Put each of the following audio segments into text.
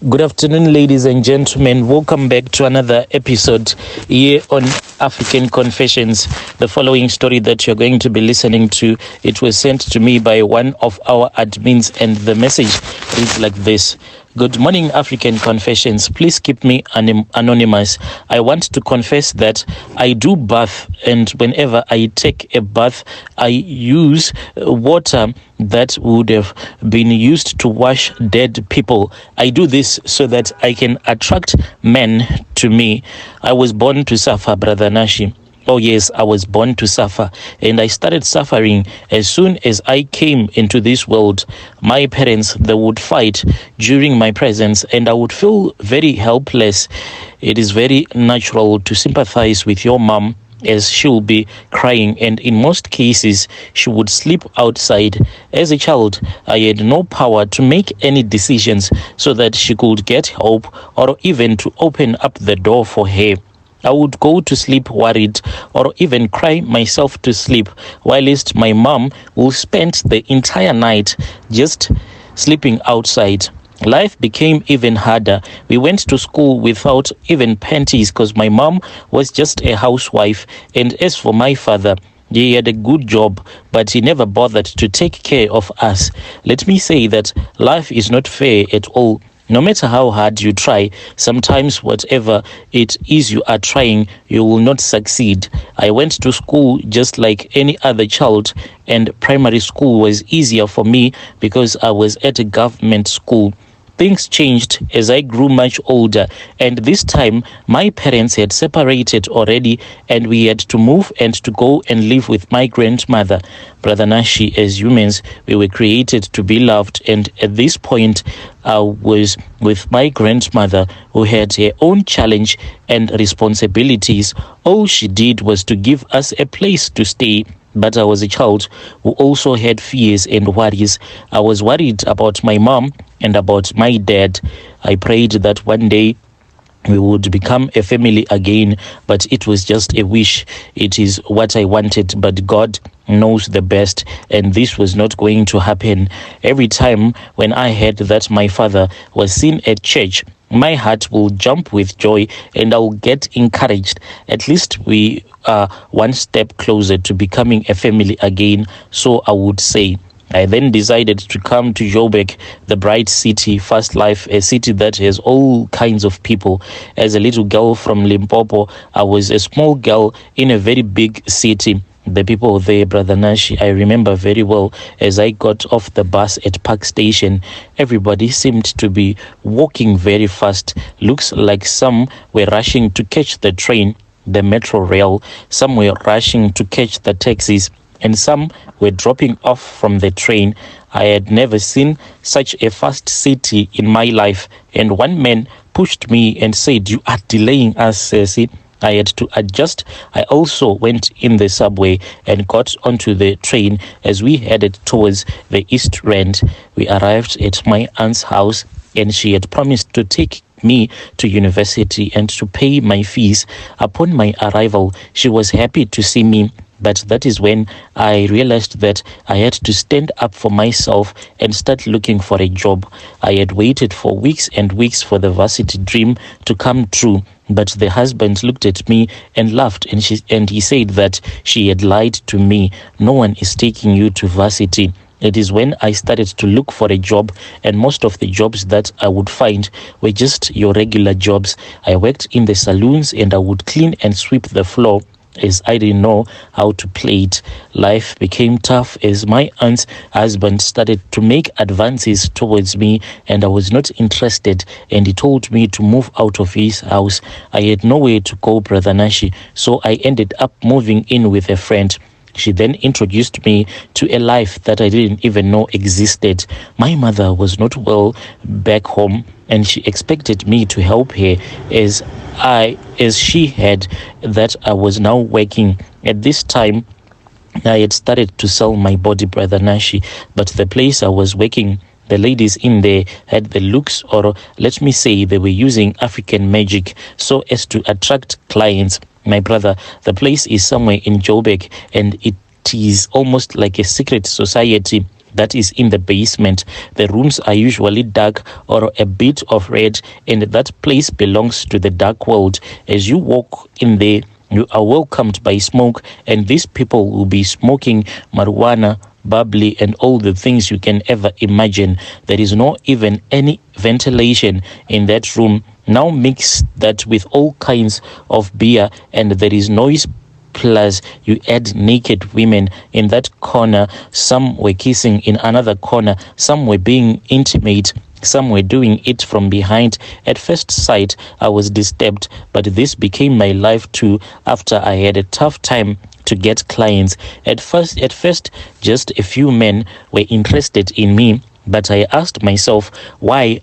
Good afternoon, ladies and gentlemen. Welcome back to another episode here on African Confessions. The following story that you're going to be listening to, it was sent to me by one of our admins, and the message reads like this. Good morning, African Confessions. Please keep me anonymous. I want to confess that I do bath, and whenever I take a bath, I use water that would have been used to wash dead people. I do this so that I can attract men to me. I was born to suffer, Brother Nashi. Oh yes, I was born to suffer, and I started suffering as soon as I came into this world. My parents, they would fight during my presence, and I would feel very helpless. It is very natural to sympathize with your mom as she will be crying, and in most cases she would sleep outside. As a child, I had no power to make any decisions so that she could get help or even to open up the door for her. I would go to sleep worried or even cry myself to sleep, whilst my mom will spend the entire night just sleeping outside. Life became even harder. We went to school without even panties because my mom was just a housewife. And as for my father, he had a good job, but he never bothered to take care of us. Let me say that life is not fair at all. No matter how hard you try, sometimes whatever it is you are trying, you will not succeed. I went to school just like any other child, and primary school was easier for me because I was at a government school. Things changed as I grew much older, and this time my parents had separated already, and we had to move and to go and live with my grandmother. Brother Nashi, as humans, we were created to be loved, and at this point I was with my grandmother, who had her own challenge and responsibilities. All she did was to give us a place to stay. But I was a child who also had fears and worries. I was worried about my mom and about my dad. I prayed that one day we would become a family again, but it was just a wish. It is what I wanted, but God knows the best, and this was not going to happen. Every time when I heard that my father was seen at church, my heart will jump with joy and I will get encouraged. At least we are one step closer to becoming a family again, so I would say. I then decided to come to Joburg, the bright city, fast life, a city that has all kinds of people. As a little girl from Limpopo, I was a small girl in a very big city. The people there, Brother Nashi, I remember very well. As I got off the bus at Park Station, everybody seemed to be walking very fast. Looks like some were rushing to catch the train, the metro rail. Some were rushing to catch the taxis, and some were dropping off from the train. I had never seen such a fast city in my life. And one man pushed me and said, "You are delaying us, Ceci." I had to adjust. I also went in the subway and got onto the train as we headed towards the East Rand. We arrived at my aunt's house, and she had promised to take me to university and to pay my fees. Upon my arrival, she was happy to see me. But that is when I realized that I had to stand up for myself and start looking for a job. I had waited for weeks and weeks for the varsity dream to come true. But the husband looked at me and laughed, and he said that she had lied to me. No one is taking you to varsity. It is when I started to look for a job, and most of the jobs that I would find were just your regular jobs. I worked in the saloons, and I would clean and sweep the floor, as I didn't know how to play it. Life became tough as my aunt's husband started to make advances towards me, and I was not interested, and he told me to move out of his house. I had nowhere to go, Brother Nashi, so I ended up moving in with a friend. She then introduced me to a life that I didn't even know existed. My mother was not well back home, and she expected me to help her as she had that I was now working. At this time, I had started to sell my body, Brother Nashi, but the place I was working, the ladies in there had the looks, or let me say they were using African magic so as to attract clients. My brother, the place is somewhere in Joburg, and it is almost like a secret society. that is in the basement. The rooms are usually dark or a bit of red, and that place belongs to the dark world. As you walk in there, you are welcomed by smoke, and these people will be smoking marijuana, bubbly, and all the things you can ever imagine. There is not even any ventilation in that room. Now mix that with all kinds of beer, and there is noise. Plus, you add naked women in that corner. Some were kissing in another corner. Some were being intimate. Some were doing it from behind. At first sight, I was disturbed, but this became my life too after I had a tough time to get clients. At first, just a few men were interested in me, but I asked myself why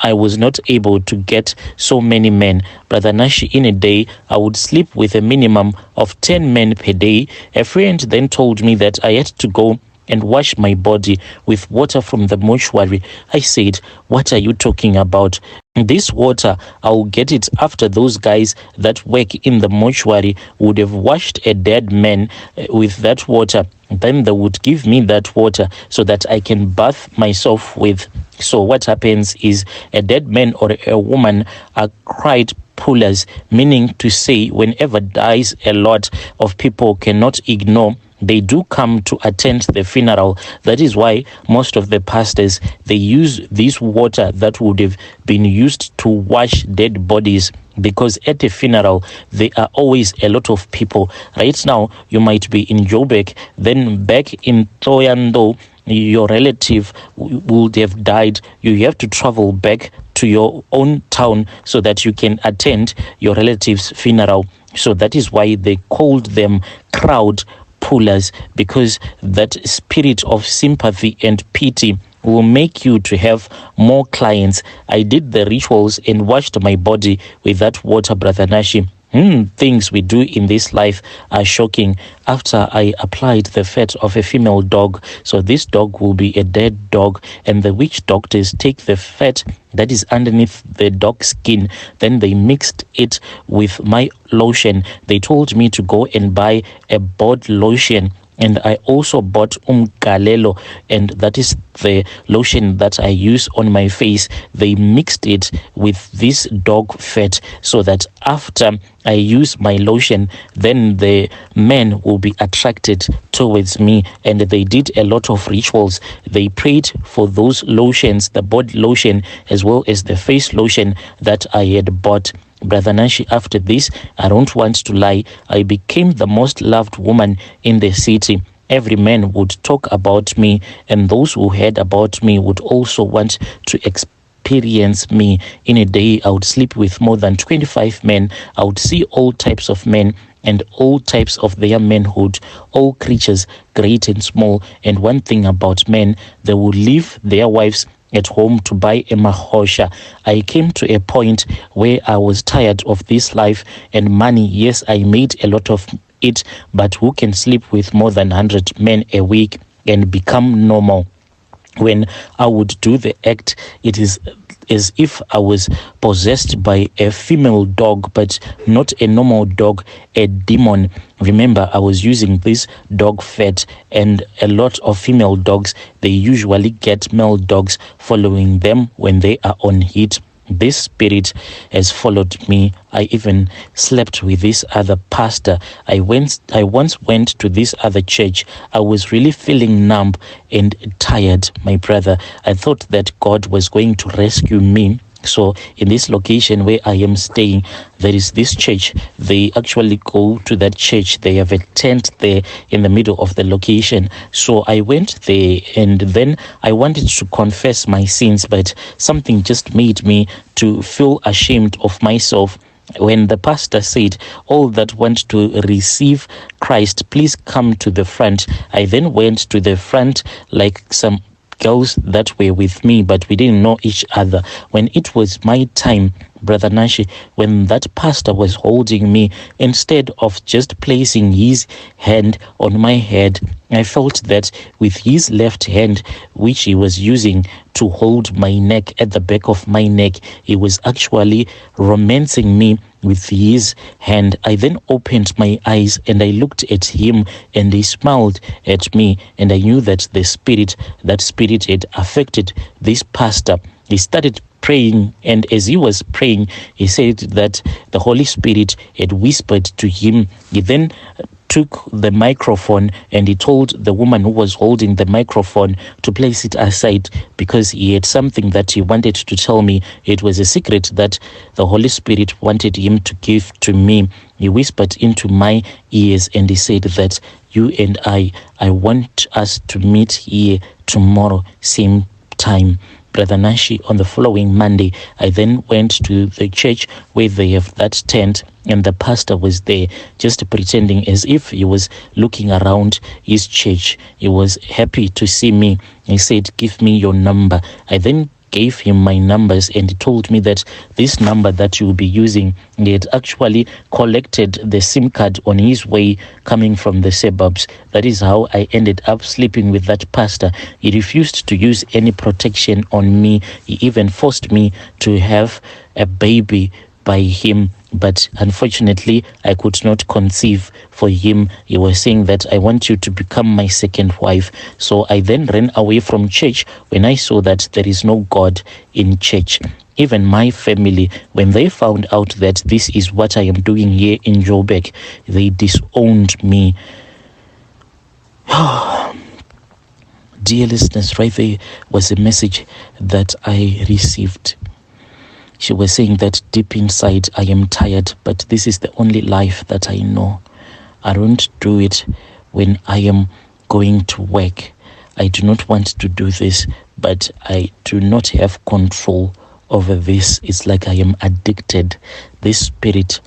I was not able to get so many men. Brother Nashi, in a day, I would sleep with a minimum of 10 men per day. A friend then told me that I had to go and wash my body with water from the mortuary. I said, what are you talking about? This water, I'll get it after those guys that work in the mortuary would have washed a dead man with that water. Then they would give me that water so that I can bath myself with. So what happens is a dead man or a woman are cried pullers, meaning to say whenever dies a lot of people cannot ignore, they do come to attend the funeral. That is why most of the pastors, they use this water that would have been used to wash dead bodies, because at a funeral there are always a lot of people. Right now you might be in Joburg, then back in Toyando your relative would have died. You have to travel back to your own town so that you can attend your relative's funeral. So that is why they called them crowd pullers, because that spirit of sympathy and pity will make you to have more clients. I did the rituals and washed my body with that water, Brother Nashi. Things we do in this life are shocking. After I applied the fat of a female dog, so this dog will be a dead dog, and the witch doctors take the fat that is underneath the dog's skin, then they mixed it with my lotion. They told me to go and buy a bod lotion, and I also bought galelo, and that is the lotion that I use on my face. They mixed it with this dog fat so that after I use my lotion, then the men will be attracted towards me. And they did a lot of rituals. They prayed for those lotions, the body lotion as well as the face lotion that I had bought. Brother Nashi, after this, I don't want to lie, I became the most loved woman in the city. Every man would talk about me, and those who heard about me would also want to experience me. In a day, I would sleep with more than 25 men. I would see all types of men and all types of their manhood, all creatures, great and small. And one thing about men, they would leave their wives at home to buy a mahosha. I came to a point where I was tired of this life and money. Yes, I made a lot of it, but who can sleep with more than 100 men a week and become normal? When I would do the act, it is as if I was possessed by a female dog, but not a normal dog, a demon. Remember, I was using this dog fat, and a lot of female dogs, they usually get male dogs following them when they are on heat. This spirit has followed me. I even slept with this other pastor. I once went to this other church. I was really feeling numb and tired, my brother. I thought that God was going to rescue me. So in this location where I am staying, there is this church. They actually go to that church. They have a tent there in the middle of the location. So I went there, and then I wanted to confess my sins, but something just made me to feel ashamed of myself. When the pastor said, all that want to receive Christ, please come to the front. I then went to the front like some girls that were with me, but we didn't know each other. When it was my time, Brother Nashi, when that pastor was holding me, instead of just placing his hand on my head, I felt that with his left hand, which he was using to hold my neck, at the back of my neck, he was actually romancing me with his hand. I then opened my eyes and I looked at him, and he smiled at me, and I knew that that spirit had affected this pastor. He started praying, and as he was praying, he said that the Holy Spirit had whispered to him. He then took the microphone and he told the woman who was holding the microphone to place it aside, because he had something that he wanted to tell me. It was a secret that the Holy Spirit wanted him to give to me. He whispered into my ears and he said that you and I want us to meet here tomorrow, same time. Brother Nashi, on the following Monday, I then went to the church where they have that tent, and the pastor was there, just pretending as if he was looking around his church. He was happy to see me. He said, "Give me your number." I then gave him my numbers, and he told me that this number that you'll be using, he had actually collected the SIM card on his way coming from the suburbs. That is how I ended up sleeping with that pastor. He refused to use any protection on me. He even forced me to have a baby by him, but unfortunately I could not conceive for him. He was saying that I want you to become my second wife. So I then ran away from church when I saw that there is no God in church. Even my family, when they found out that this is what I am doing here in Joburg, they disowned me. Dear listeners, right there was a message that I received. She was saying that deep inside, I am tired, but this is the only life that I know. I don't do it when I am going to work. I do not want to do this, but I do not have control over this. It's like I am addicted. This spirit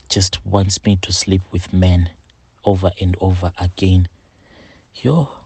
just wants me to sleep with men over and over again. Yo.